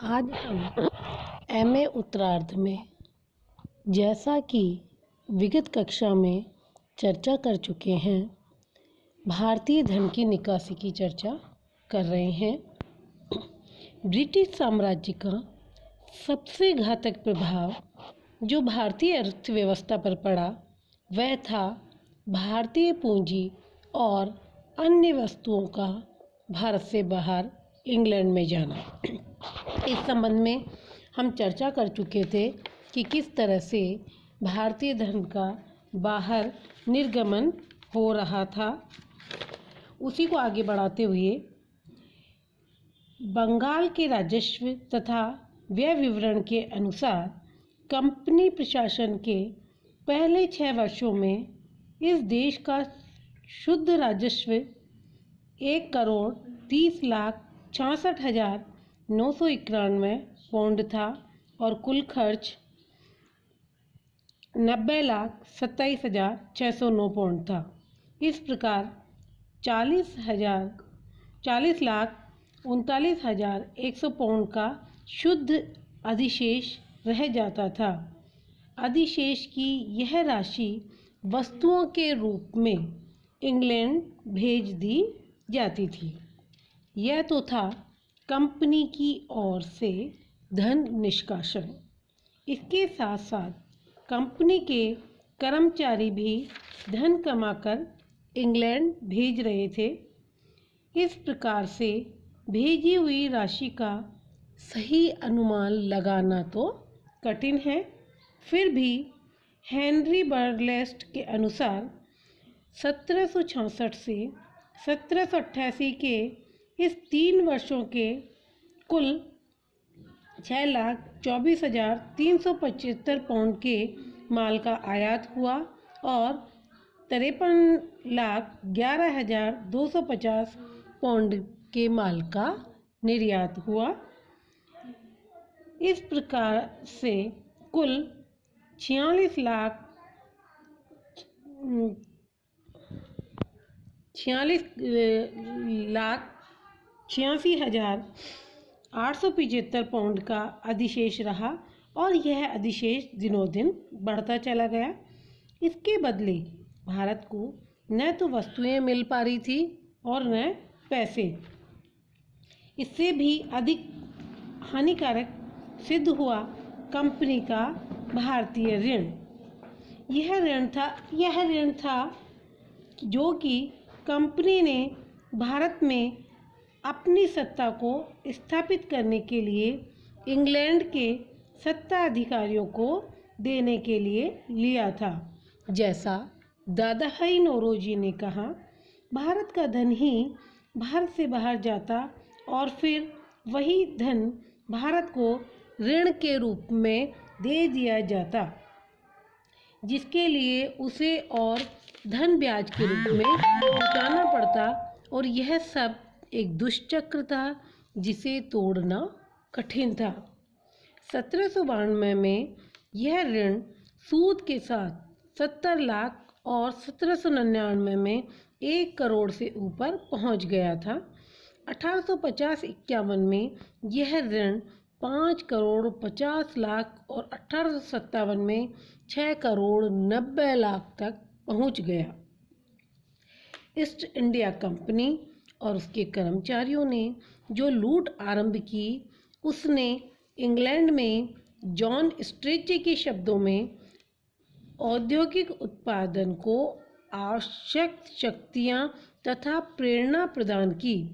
आज हम एमए उत्तरार्ध में जैसा कि विगत कक्षा में चर्चा कर चुके हैं, भारतीय धन की निकासी की चर्चा कर रहे हैं। ब्रिटिश साम्राज्य का सबसे घातक प्रभाव जो भारतीय अर्थव्यवस्था पर पड़ा वह था भारतीय पूंजी और अन्य वस्तुओं का भारत से बाहर इंग्लैंड में जाना। इस संबंध में हम चर्चा कर चुके थे कि किस तरह से भारतीय धन का बाहर निर्गमन हो रहा था। उसी को आगे बढ़ाते हुए बंगाल के राजस्व तथा व्यय विवरण के अनुसार कंपनी प्रशासन के पहले 6 वर्षों में इस देश का शुद्ध राजस्व 1,30,66,991 पाउंड था और कुल खर्च 90,27,609 पाउंड था। इस प्रकार 40,39,100 पाउंड का शुद्ध अधिशेष रह जाता था। अधिशेष की यह राशि वस्तुओं के रूप में इंग्लैंड भेज दी जाती थी। यह तो था कंपनी की ओर से धन निष्कासन। इसके साथ साथ कंपनी के कर्मचारी भी धन कमाकर इंग्लैंड भेज रहे थे। इस प्रकार से भेजी हुई राशि का सही अनुमान लगाना तो कठिन है, फिर भी हेनरी बर्नलेस्ट के अनुसार 1766 से 1788 के इस 3 वर्षों के कुल 6,24,375 पाउंड के माल का आयात हुआ और 53,11,250 पाउंड के माल का निर्यात हुआ। इस प्रकार से कुल 46,86,875 पाउंड का अधिशेष रहा और यह अधिशेष दिनों दिन बढ़ता चला गया। इसके बदले भारत को न तो वस्तुएं मिल पा रही थी और न पैसे। इससे भी अधिक हानिकारक सिद्ध हुआ कंपनी का भारतीय ऋण। यह ऋण था जो कि कंपनी ने भारत में अपनी सत्ता को स्थापित करने के लिए इंग्लैंड के सत्ताधिकारियों को देने के लिए लिया था। जैसा दादाभाई नौरोजी ने कहा, भारत का धन ही भारत से बाहर जाता और फिर वही धन भारत को ऋण के रूप में दे दिया जाता, जिसके लिए उसे और धन ब्याज के रूप में चुकाना पड़ता और यह सब एक दुष्चक्र था जिसे तोड़ना कठिन था। 1792 में यह ऋण सूद के साथ 70 लाख और 1799 में 1 करोड़ से ऊपर पहुंच गया था। 1850-51 में यह ऋण 5 करोड़ 50 लाख और 1857 में 6 करोड़ 90 लाख तक पहुंच गया। ईस्ट इंडिया कंपनी और उसके कर्मचारियों ने जो लूट आरंभ की, उसने इंग्लैंड में जॉन स्ट्रेची के शब्दों में औद्योगिक उत्पादन को आवश्यक शक्तियाँ तथा प्रेरणा प्रदान की।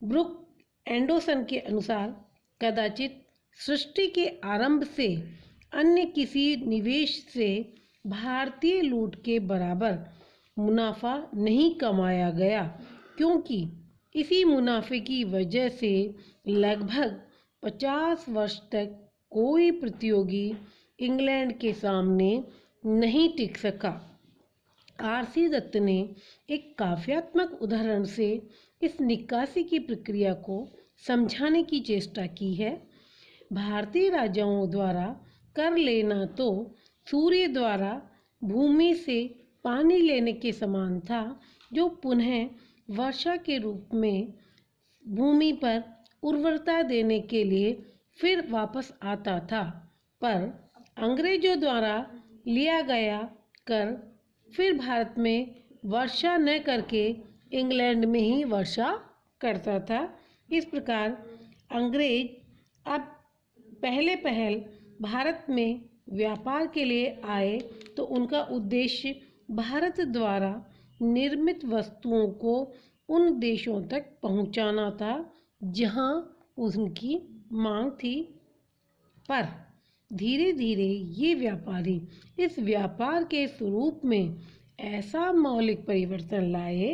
ब्रुक एंडरसन के अनुसार कदाचित सृष्टि के आरंभ से अन्य किसी निवेश से भारतीय लूट के बराबर मुनाफा नहीं कमाया गया, क्योंकि इसी मुनाफे की वजह से लगभग 50 वर्ष तक कोई प्रतियोगी इंग्लैंड के सामने नहीं टिक सका। आर.सी. दत्त ने एक काव्यात्मक उदाहरण से इस निकासी की प्रक्रिया को समझाने की चेष्टा की है। भारतीय राजाओं द्वारा कर लेना तो सूर्य द्वारा भूमि से पानी लेने के समान था, जो पुनः वर्षा के रूप में भूमि पर उर्वरता देने के लिए फिर वापस आता था, पर अंग्रेजों द्वारा लिया गया कर फिर भारत में वर्षा न करके इंग्लैंड में ही वर्षा करता था। इस प्रकार अंग्रेज अब पहल भारत में व्यापार के लिए आए तो उनका उद्देश्य भारत द्वारा निर्मित वस्तुओं को उन देशों तक पहुंचाना था जहां उनकी मांग थी। पर धीरे धीरे ये व्यापारी इस व्यापार के स्वरूप में ऐसा मौलिक परिवर्तन लाए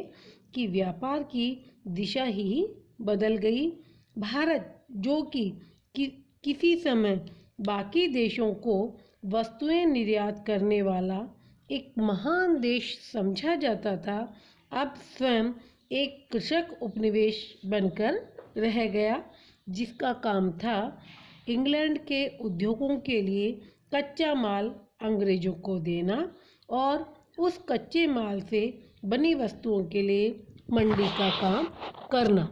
कि व्यापार की दिशा ही बदल गई। भारत जो कि किसी समय बाकी देशों को वस्तुएं निर्यात करने वाला एक महान देश समझा जाता था, अब स्वयं एक कृषक उपनिवेश बनकर रह गया, जिसका काम था इंग्लैंड के उद्योगों के लिए कच्चा माल अंग्रेजों को देना और उस कच्चे माल से बनी वस्तुओं के लिए मंडी का काम करना।